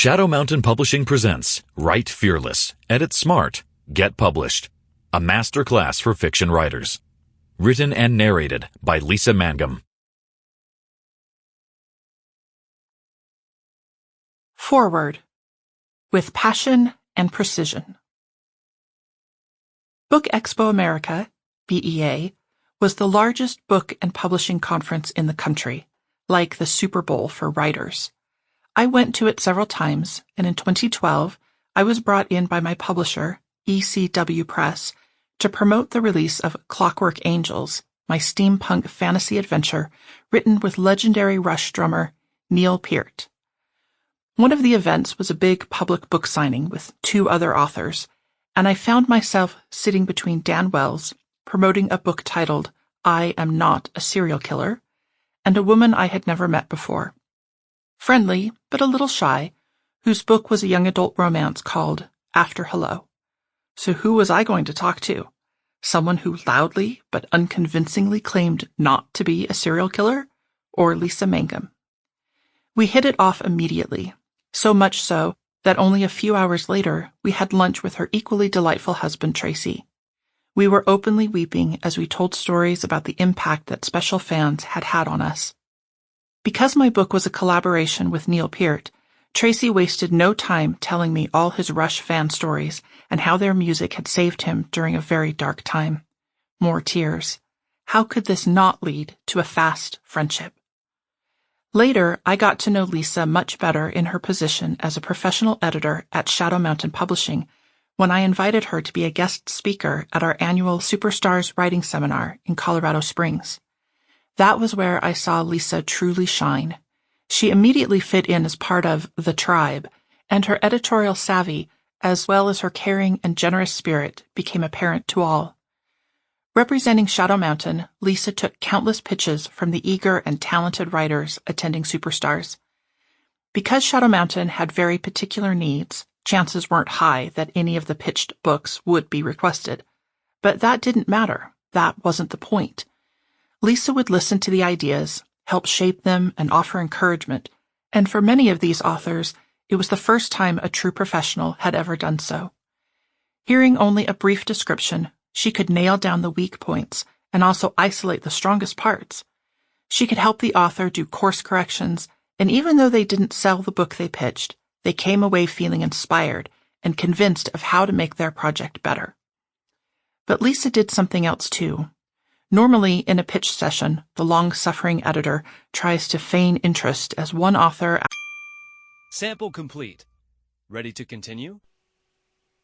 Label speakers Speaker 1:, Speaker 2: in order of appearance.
Speaker 1: Shadow Mountain Publishing presents Write Fearless, Edit Smart, Get Published, a masterclass for fiction writers. Written and narrated by Lisa Mangum.
Speaker 2: Forward. With passion and precision. Book Expo America, BEA, was the largest book and publishing conference in the country, like the Super Bowl for writers. I went to it several times, and in 2012, I was brought in by my publisher, ECW Press, to promote the release of Clockwork Angels, my steampunk fantasy adventure written with legendary Rush drummer Neil Peart. One of the events was a big public book signing with 2 other authors, and I found myself sitting between Dan Wells, promoting a book titled I Am Not a Serial Killer, and a woman I had never met before. Friendly, but a little shy, whose book was a young adult romance called After Hello. So who was I going to talk to? Someone who loudly but unconvincingly claimed not to be a serial killer? Or Lisa Mangum? We hit it off immediately, so much so that only a few hours later we had lunch with her equally delightful husband Tracy. We were openly weeping as we told stories about the impact that special fans had had on us. Because my book was a collaboration with Neil Peart, Tracy wasted no time telling me all his Rush fan stories and how their music had saved him during a very dark time. More tears. How could this not lead to a fast friendship? Later, I got to know Lisa much better in her position as a professional editor at Shadow Mountain Publishing when I invited her to be a guest speaker at our annual Superstars Writing Seminar in Colorado Springs. That was where I saw Lisa truly shine. She immediately fit in as part of the tribe, and her editorial savvy, as well as her caring and generous spirit, became apparent to all. Representing Shadow Mountain, Lisa took countless pitches from the eager and talented writers attending Superstars. Because Shadow Mountain had very particular needs, chances weren't high that any of the pitched books would be requested. But that didn't matter. That wasn't the point. Lisa would listen to the ideas, help shape them, and offer encouragement, and for many of these authors, it was the first time a true professional had ever done so. Hearing only a brief description, she could nail down the weak points and also isolate the strongest parts. She could help the author do course corrections, and even though they didn't sell the book they pitched, they came away feeling inspired and convinced of how to make their project better. But Lisa did something else too. Normally, in a pitch session, the long-suffering editor tries to feign interest as one author.
Speaker 3: Sample complete. Ready to continue?